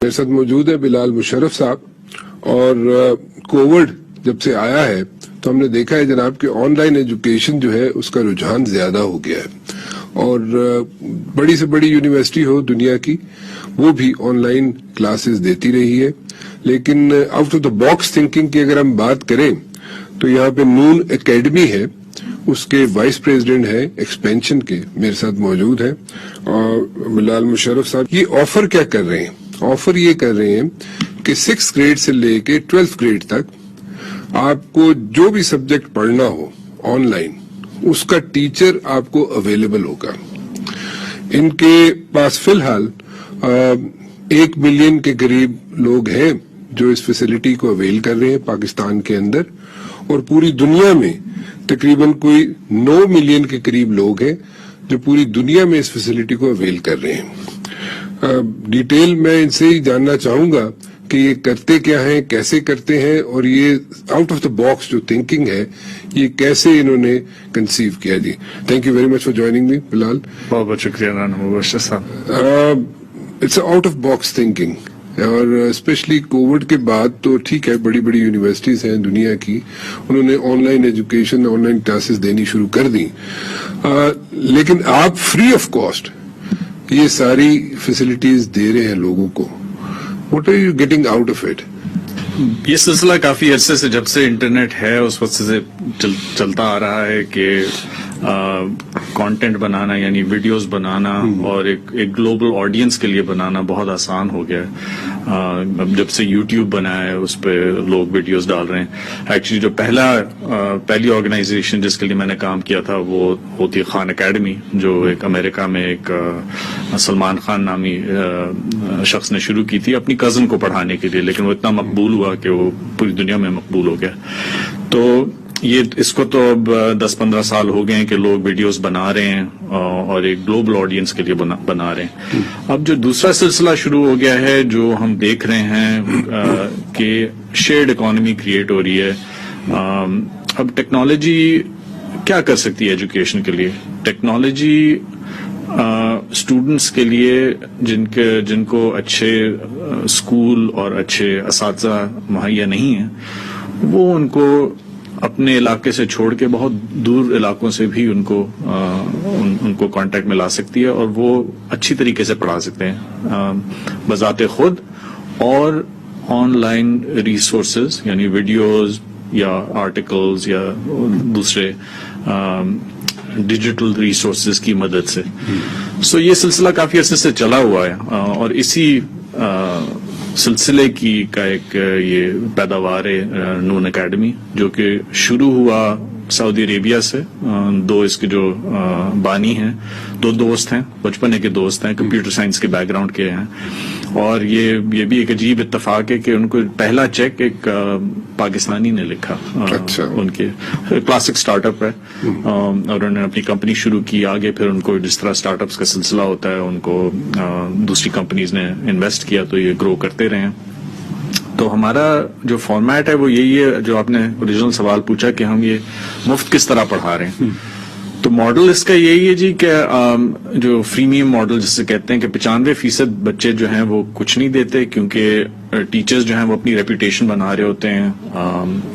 میرے ساتھ موجود ہے بلال مشرف صاحب، اور کووڈ جب سے آیا ہے تو ہم نے دیکھا ہے جناب کہ آن لائن ایجوکیشن جو ہے اس کا رجحان زیادہ ہو گیا ہے، اور بڑی سے بڑی یونیورسٹی ہو دنیا کی وہ بھی آن لائن کلاسز دیتی رہی ہے. لیکن out of the box thinking کی اگر ہم بات کریں تو یہاں پہ نون اکیڈمی ہے، اس کے وائس پریزیڈنٹ ہے ایکسپینشن کے، میرے ساتھ موجود ہے. اور بلال مشرف صاحب یہ آفر کیا کر رہے ہیں؟ آفر یہ کر رہے ہیں کہ 6th گریڈ سے لے کے 12th گریڈ تک آپ کو جو بھی سبجیکٹ پڑھنا ہو آن لائن اس کا ٹیچر آپ کو اویلیبل ہوگا. ان کے پاس فی الحال 1 ملین کے قریب لوگ ہیں جو اس فیسلٹی کو اویل کر رہے ہیں پاکستان کے اندر، اور پوری دنیا میں تقریباً کوئی 9 ملین کے قریب لوگ ہیں جو پوری دنیا میں اس فیسلٹی کو اویل کر رہے ہیں. ڈیٹیل میں ان سے ہی جاننا چاہوں گا کہ یہ کرتے کیا ہیں، کیسے کرتے ہیں، اور یہ آؤٹ آف دا باکس جو تھنکنگ ہے یہ کیسے انہوں نے کنسیو کیا. جی thank you very much for joining me Bilal. بہت بہت شکریہ رانا مبشر صاحب. It's out of box thinking, اور اسپیشلی کووڈ کے بعد تو ٹھیک ہے بڑی بڑی یونیورسٹیز ہیں دنیا کی، انہوں نے on line education on line classes دینی شروع کر دی، لیکن آپ فری آف کاسٹ یہ ساری فیسلٹیز دے رہے ہیں لوگوں کو. What are you getting out of it? یہ سلسلہ کافی عرصے سے، جب سے انٹرنیٹ ہے اس وقت سے چلتا آ رہا ہے کہ کانٹینٹ بنانا یعنی ویڈیوز بنانا اور ایک گلوبل آڈینس کے لیے بنانا بہت آسان ہو گیا ہے. جب سے یوٹیوب بنا ہے اس پہ لوگ ویڈیوز ڈال رہے ہیں. ایکچولی جو پہلی آرگنائزیشن جس کے لیے میں نے کام کیا تھا وہ ہوتی ہے خان اکیڈمی، جو ایک امریکہ میں ایک سلمان خان نامی شخص نے شروع کی تھی اپنی کزن کو پڑھانے کے لیے، لیکن وہ اتنا مقبول ہوا کہ وہ پوری دنیا میں مقبول ہو گیا. تو اس کو تو اب 10-15 سال ہو گئے ہیں کہ لوگ ویڈیوز بنا رہے ہیں اور ایک گلوبل آڈینس کے لیے بنا رہے ہیں. اب جو دوسرا سلسلہ شروع ہو گیا ہے جو ہم دیکھ رہے ہیں کہ شیئرڈ اکانومی کریٹ ہو رہی ہے. اب ٹیکنالوجی کیا کر سکتی ہے ایجوکیشن کے لیے؟ ٹیکنالوجی اسٹوڈنٹس کے لیے جن کو اچھے اسکول اور اچھے اساتذہ مہیا نہیں ہیں، وہ ان کو اپنے علاقے سے چھوڑ کے بہت دور علاقوں سے بھی ان کو کانٹیکٹ میں لا سکتی ہے اور وہ اچھی طریقے سے پڑھا سکتے ہیں بذات خود. اور آن لائن ریسورسز یعنی ویڈیوز یا آرٹیکلز یا دوسرے ڈیجیٹل ریسورسز کی مدد سے. سو یہ سلسلہ کافی عرصے سے چلا ہوا ہے، اور اسی سلسلے کا ایک یہ پیداوار ہے نون اکیڈمی، جو کہ شروع ہوا سعودی عربیہ سے. دو اس کے جو بانی ہیں، دو دوست ہیں، بچپنے کے دوست ہیں، کمپیوٹر سائنس کے بیک گراؤنڈ کے ہیں. اور یہ بھی ایک عجیب اتفاق ہے کہ ان کو پہلا چیک ایک پاکستانی نے لکھا. ان کے کلاسک سٹارٹ اپ ہے، اور انہوں نے اپنی کمپنی شروع کی. آگے پھر ان کو جس طرح سٹارٹ اپس کا سلسلہ ہوتا ہے ان کو دوسری کمپنیز نے انویسٹ کیا تو یہ گرو کرتے رہے. تو ہمارا جو فارمیٹ ہے وہ یہی ہے جو آپ نے اوریجنل سوال پوچھا کہ ہم یہ مفت کس طرح پڑھا رہے ہیں. تو ماڈل اس کا یہی ہے جی کہ جو فریمیم ماڈل جسے کہتے ہیں کہ 95% بچے جو ہیں وہ کچھ نہیں دیتے، کیونکہ ٹیچرز جو ہیں وہ اپنی ریپوٹیشن بنا رہے ہوتے ہیں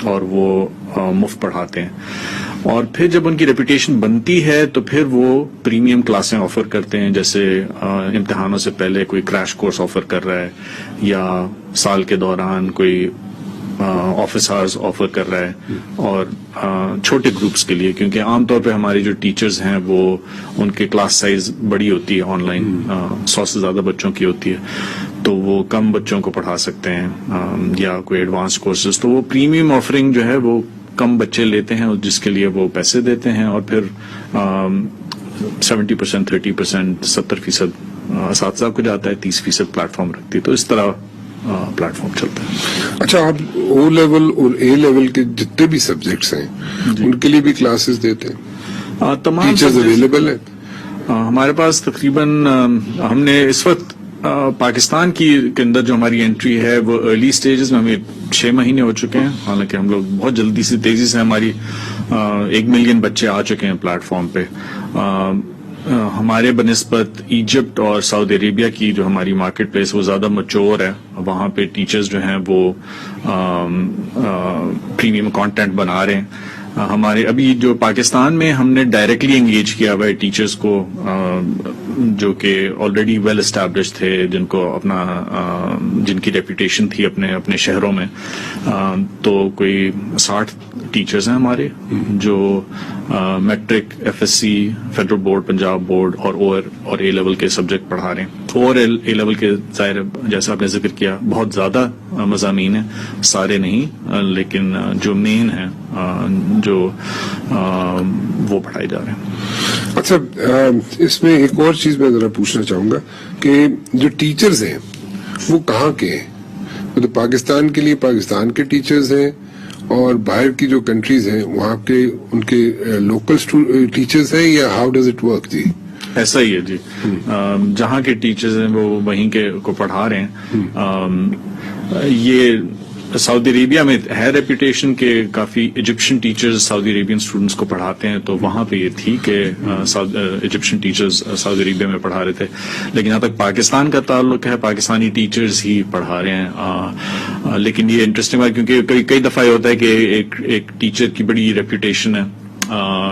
اور وہ مفت پڑھاتے ہیں. اور پھر جب ان کی ریپوٹیشن بنتی ہے تو پھر وہ پریمیم کلاسیں آفر کرتے ہیں، جیسے امتحانوں سے پہلے کوئی کریش کورس آفر کر رہا ہے، یا سال کے دوران کوئی آفس آورز آفر کر رہا ہے. اور چھوٹے گروپس کے لیے، کیونکہ عام طور پہ ہماری جو ٹیچرز ہیں وہ ان کے کلاس سائز بڑی ہوتی ہے، آن لائن 100 سے زیادہ بچوں کی ہوتی ہے، تو وہ کم بچوں کو پڑھا سکتے ہیں، یا کوئی ایڈوانس کورسز. تو وہ پریمیم آفرنگ جو ہے وہ کم بچے لیتے ہیں جس کے لیے وہ پیسے دیتے ہیں، اور پھر 70%، 30%، 70% اساتذہ کو جاتا ہے، 30% پلیٹ فارم رکھتی ہے. تو اس طرح پلیٹ فارم چلتا ہے. اچھا، آپ او لیول اور اے لیول کے جتنے بھی سبجیکٹس ہیں ان کے لیے بھی کلاسز دیتے ہیں؟ تمام ٹیچرز اویلیبل ہیں ہمارے پاس. تقریباً ہم نے اس وقت پاکستان کے اندر جو ہماری انٹری ہے وہ ارلی سٹیجز میں، ہمیں 6 مہینے ہو چکے ہیں. حالانکہ ہم لوگ بہت تیزی سے ہماری 1 ملین بچے آ چکے ہیں پلیٹ فارم پہ. ہمارے بنسبت ایجپٹ اور سعودی عربیہ کی جو ہماری مارکیٹ پلیس وہ زیادہ میچور ہے. وہاں پہ ٹیچرز جو ہیں وہ پریمیم کانٹینٹ بنا رہے ہیں. ہمارے ابھی جو پاکستان میں ہم نے ڈائریکٹلی انگیج کیا ہوا ہے ٹیچرز کو جو کہ آلریڈی ویل اسٹیبلش تھے, جن کو جن کی ریپوٹیشن تھی اپنے شہروں میں. تو کوئی 60 ٹیچرز ہیں ہمارے جو matric, F S C, federal board, Punjab board اور اے لیول کے سبجیکٹ پڑھا رہے ہیں. اور اے لیول کے ظاہر جیسا آپ نے ذکر کیا بہت زیادہ مضامین ہیں, سارے نہیں لیکن جو مین ہیں جو وہ پڑھائے جا رہے ہیں. اچھا, اس میں ایک اور چیز میں ذرا پوچھنا چاہوں گا کہ جو ٹیچرز ہیں وہ کہاں کے ہیں؟ مطلب پاکستان کے لیے پاکستان کے ٹیچرز ہیں اور باہر کی جو کنٹریز ہیں وہاں کے ان کے لوکل ٹیچرز ہیں, یا ہاؤ ڈز اٹ ورک؟ جی ایسا ہی ہے جی. جہاں کے ٹیچرز ہیں وہ وہیں کے کو پڑھا رہے ہیں. یہ سعودی عربیہ میں ہے ریپوٹیشن کہ کافی ایجپشن ٹیچرز سعودی عربین اسٹوڈنٹس کو پڑھاتے ہیں, تو وہاں پہ یہ تھی کہ ایجپشن ٹیچرز سعودی عربیہ میں پڑھا رہے تھے. لیکن یہاں تک پاکستان کا تعلق ہے پاکستانی ٹیچرز ہی پڑھا رہے ہیں. لیکن یہ انٹرسٹنگ ہے کیونکہ کئی دفعہ یہ ہوتا ہے کہ ایک ٹیچر کی بڑی ریپوٹیشن ہے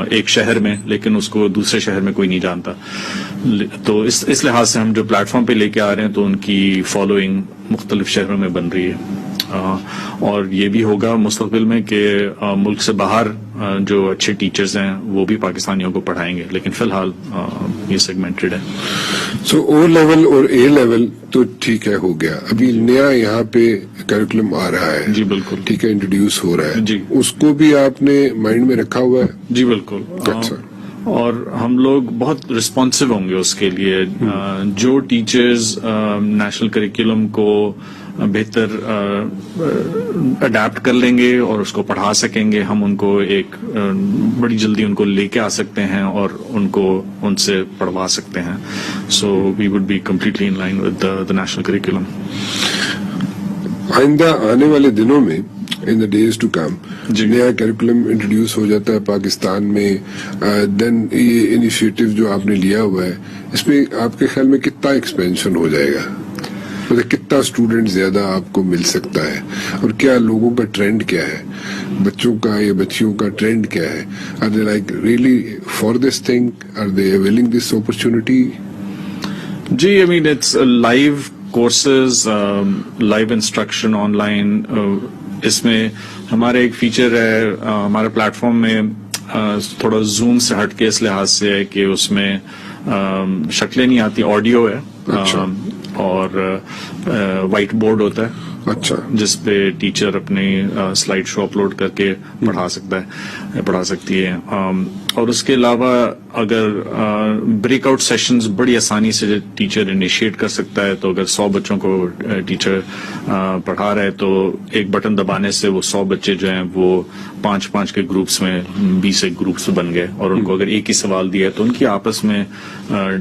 ایک شہر میں, لیکن اس کو دوسرے شہر میں کوئی نہیں جانتا. تو اس لحاظ سے ہم جو پلیٹ فارم پہ لے کے آ رہے ہیں تو ان کی فالوئنگ مختلف شہروں میں بن رہی ہے. اور یہ بھی ہوگا مستقبل میں کہ ملک سے باہر جو اچھے ٹیچرز ہیں وہ بھی پاکستانیوں کو پڑھائیں گے, لیکن فی الحال یہ سیگمنٹڈ ہے. سو او لیول اور اے لیول تو ٹھیک ہے, ہو گیا. ابھی نیا یہاں پہ کریکولم آ رہا ہے. جی بالکل. ٹھیک ہے, انٹروڈیوس ہو رہا ہے. جی اس کو بھی آپ نے مائنڈ میں رکھا ہوا ہے؟ جی بالکل. اچھا. اور ہم لوگ بہت رسپانسو ہوں گے اس کے لیے. جو ٹیچرز نیشنل کریکولم کو بہتر اڈیپٹ کر لیں گے اور اس کو پڑھا سکیں گے, ہم ان کو ایک بڑی جلدی ان کو لے کے آ سکتے ہیں اور ان سے پڑھوا سکتے ہیں. So we would be completely in line with the national curriculum. آئندہ آنے والے دنوں میں in the days to come نیا کریکولم انٹروڈیوس ہو جاتا ہے پاکستان میں, دین یہ انیشیٹو جو آپ نے لیا ہوا ہے اس میں آپ کے خیال میں کتنا ایکسپینشن ہو جائے گا؟ مطلب کتنا اسٹوڈنٹ زیادہ آپ کو مل سکتا ہے, اور کیا لوگوں کا ٹرینڈ کیا ہے, بچوں کا یا بچیوں کا ٹرینڈ کیا ہے؟ Are they like really for this thing? Are they availing this opportunity? G, I mean it's live courses, live instruction online. اس میں ہمارا ایک فیچر ہے ہمارے پلیٹ فارم میں تھوڑا زوم سے ہٹ کے اس لحاظ سے ہے کہ اس میں شکلیں نہیں آتی, آڈیو ہے اور وائٹ بورڈ ہوتا ہے. اچھا. جس پہ ٹیچر اپنی سلائیڈ شو اپلوڈ کر کے پڑھا سکتی ہے. اور اس کے علاوہ اگر بریک آؤٹ سیشنز بڑی آسانی سے ٹیچر انیشیٹ کر سکتا ہے, تو اگر 100 بچوں کو ٹیچر پڑھا رہا ہے تو ایک بٹن دبانے سے وہ 100 بچے جو ہیں وہ 5 کے گروپس میں 20 ایک گروپس بن گئے, اور ان کو اگر ایک ہی سوال دیا ہے تو ان کی آپس میں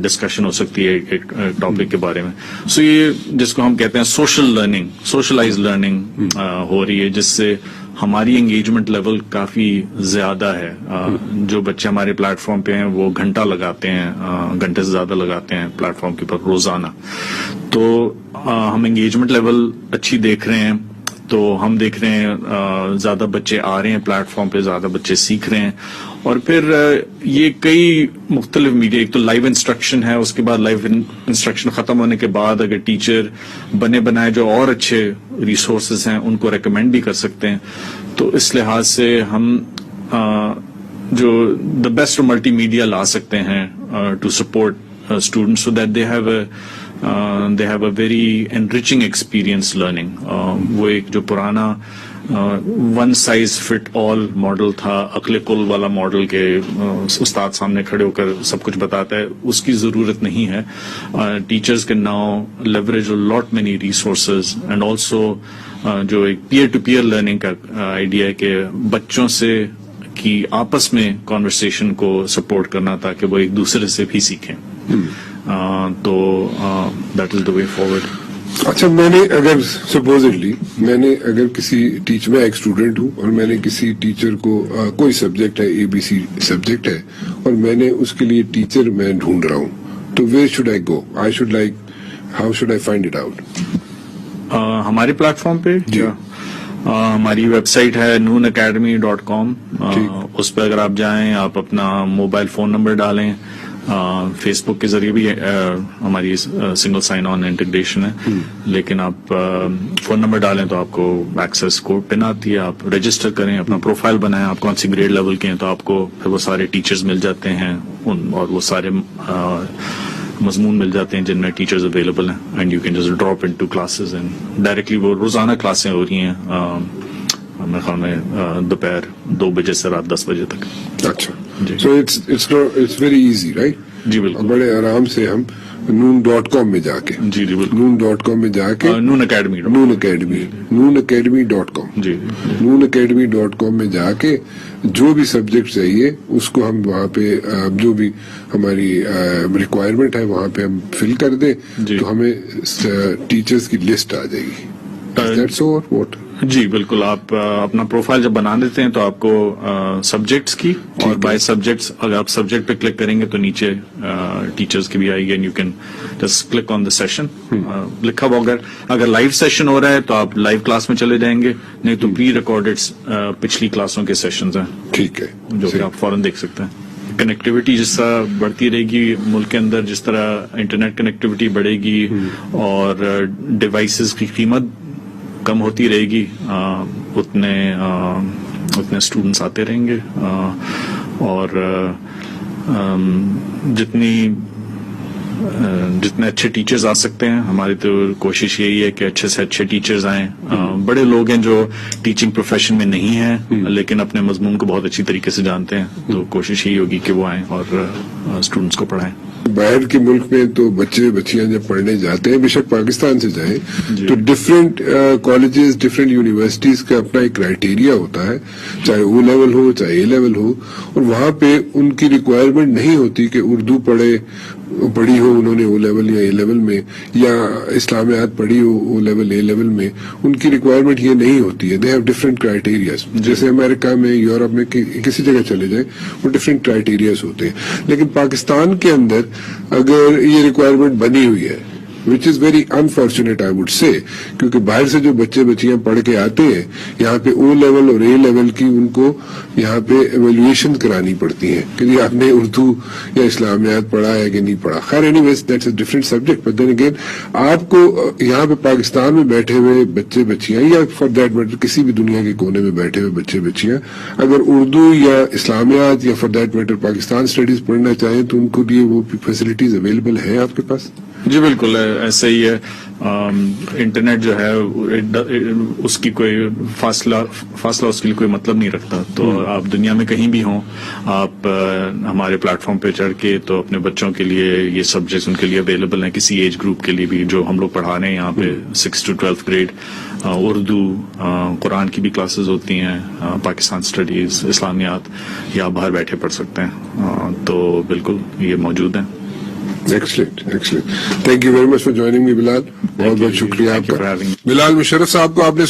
ڈسکشن ہو سکتی ہے ایک ٹاپک کے بارے میں. سو یہ جس کو ہم کہتے ہیں سوشلائز لرننگ ہو رہی ہے, جس سے ہماری انگیجمنٹ لیول کافی زیادہ ہے. جو بچے ہمارے پلیٹ فارم پہ ہیں وہ گھنٹے سے زیادہ لگاتے ہیں پلیٹ فارم کے اوپر روزانہ. تو ہم انگیجمنٹ لیول اچھی دیکھ رہے ہیں, تو ہم دیکھ رہے ہیں زیادہ بچے آ رہے ہیں پلیٹ فارم پہ, زیادہ بچے سیکھ رہے ہیں. اور پھر یہ کئی مختلف میڈیا, ایک تو لائیو انسٹرکشن ہے, اس کے بعد لائیو انسٹرکشن ختم ہونے کے بعد اگر ٹیچر بنے بنائے جو اور اچھے ریسورسز ہیں ان کو ریکمینڈ بھی کر سکتے ہیں. تو اس لحاظ سے ہم جو دا بیسٹ ملٹی میڈیا لا سکتے ہیں to support students so that they have a very enriching experience learning. وہ ایک جو پرانا one size fit all model تھا, عقل کل والا ماڈل کے استاد سامنے کھڑے ہو کر سب کچھ بتاتا ہے, اس کی ضرورت نہیں ہے. Teachers can now leverage lot many resources, and also جو ایک پیئر ٹو پیئر لرننگ کا آئیڈیا ہے کہ بچوں سے کی آپس میں کانورسیشن کو سپورٹ کرنا تاکہ وہ ایک دوسرے سے بھی سیکھیں. تو that is the way forward. اچھا, میں نے اگر سپوزٹلی کسی میں ایک اسٹوڈنٹ ہوں اور میں نے کسی ٹیچر کو کوئی سبجیکٹ ہے ABC سبجیکٹ ہے اور میں نے اس کے لیے ٹیچر میں ڈھونڈ رہا ہوں, تو where should I go, I should like, how should I find it out? ہمارے پلیٹ فارم پہ جی. ہماری ویب سائٹ ہے noonacademy.com. اس پہ اگر آپ جائیں, آپ اپنا موبائل فون نمبر ڈالیں. فیس بک کے ذریعے بھی ہماری سنگل سائن آن انٹیگریشن ہے, لیکن آپ فون نمبر ڈالیں تو آپ کو ایکسیس کوڈ پن آتی ہے. آپ رجسٹر کریں, اپنا پروفائل بنائیں, آپ کون سی گریڈ لیول کے ہیں, تو آپ کو پھر وہ سارے ٹیچرز مل جاتے ہیں اور وہ سارے مضمون مل جاتے ہیں جن میں ٹیچرز اویلیبل ہیں, and you can just drop into classes and directly وہ روزانہ کلاسیں ہو رہی ہیں میرے خیال میں دوپہر 2 بجے سے رات 10 بجے تک. اچھا, so it's very easy right? جی بالکل, بڑے آرام سے ہم noon.com میں جا کے, جی جی بالکل, noon.com میں جا کے, نون اکیڈمی noonacademy.com, جی noonacademy.com میں جا کے جو بھی سبجیکٹ چاہیے اس کو ہم وہاں پہ جو بھی ہماری ریکوائرمنٹ ہے وہاں پہ ہم فل کر دیں, تو ہمیں ٹیچرز کی لسٹ آ جائے گی. That's all, what? جی بالکل. آپ اپنا پروفائل جب بنا دیتے ہیں تو آپ کو سبجیکٹس کی اور بائی سبجیکٹس, اگر آپ سبجیکٹ پہ کلک کریں گے تو نیچے ٹیچرز کی بھی آئے گی, and you can just click on the session. لکھا ہوا اگر لائیو سیشن ہو رہا ہے تو آپ لائیو کلاس میں چلے جائیں گے, نہیں تو پری ریکارڈیڈ پچھلی کلاسوں کے سیشنز ہیں, ٹھیک ہے, جو کہ آپ فوراً دیکھ سکتے ہیں. کنیکٹیوٹی جس طرح بڑھتی رہے گی ملک کے اندر, جس طرح انٹرنیٹ کنیکٹیوٹی بڑھے گی اور ڈیوائسز کی قیمت کم ہوتی رہے گی, اتنے اسٹوڈنٹس آتے رہیں گے, اور جتنے اچھے ٹیچرز آ سکتے ہیں. ہماری تو کوشش یہی ہے کہ اچھے سے اچھے ٹیچرز آئیں. بڑے لوگ ہیں جو ٹیچنگ پروفیشن میں نہیں ہیں لیکن اپنے مضمون کو بہت اچھی طریقے سے جانتے ہیں, تو کوشش یہی ہوگی کہ وہ آئیں اور اسٹوڈنٹس کو پڑھائیں. باہر کے ملک میں تو بچے بچیاں جب پڑھنے جاتے ہیں, بے شک پاکستان سے جائیں, تو ڈفرینٹ کالجز, ڈفرینٹ یونیورسٹیز کا اپنا ایک کرائٹیریا ہوتا ہے, چاہے او لیول ہو چاہے اے لیول ہو, اور وہاں پہ ان کی ریکوائرمنٹ نہیں ہوتی کہ اردو پڑھی ہو انہوں نے او لیول یا اے لیول میں, یا اسلامیات پڑھی ہو او لیول اے لیول میں. ان کی ریکوائرمنٹ یہ نہیں ہوتی ہے. They have different criterias. جیسے امریکہ میں, یورپ میں, کسی جگہ چلے جائیں, وہ ڈفرینٹ کرائٹیریاز ہوتے ہیں. لیکن پاکستان کے اندر اگر یہ ریکوائرمنٹ بنی ہوئی ہے, which is very unfortunate I would say, کیونکہ باہر سے جو بچے بچیاں پڑھ کے آتے ہیں یہاں پہ او لیول اور اے لیول کی ان کو یہاں پہ ایویلویشن کرانی پڑتی ہیں کہ جی آپ نے اردو یا اسلامیات پڑھا ہے کہ نہیں پڑھا. خیر anyways that's a different subject, but then again آپ کو یہاں پہ پاکستان میں بیٹھے ہوئے بچے بچیاں, یا فار دیٹ میٹر کسی بھی دنیا کے کونے میں بیٹھے ہوئے بچے بچیاں, اگر اردو یا اسلامیات یا for that matter Pakistan studies پڑھنا چاہیں تو ان کو لیے وہ فیسلٹیز اویلیبل ہیں آپ کے پاس؟ جی بالکل ایسے ہی ہے. انٹرنیٹ جو ہے اس کی کوئی فاصلہ اس کے لیے کوئی مطلب نہیں رکھتا. تو آپ دنیا میں کہیں بھی ہوں, آپ ہمارے پلیٹ فارم پہ چڑھ کے تو اپنے بچوں کے لیے یہ سبجیکٹس ان کے لیے اویلیبل ہیں, کسی ایج گروپ کے لیے بھی. جو ہم لوگ پڑھا رہے ہیں یہاں پہ 6 to 12th گریڈ, اردو, قرآن کی بھی کلاسز ہوتی ہیں, پاکستان اسٹڈیز, اسلامیات, یا آپ باہر بیٹھے پڑھ سکتے ہیں. تو بالکل یہ موجود ہیں. Excellent. Thank you very much for joining me Bilal. بہت بہت شکریہ آپ کا. بلال مشرف صاحب کو آپ نے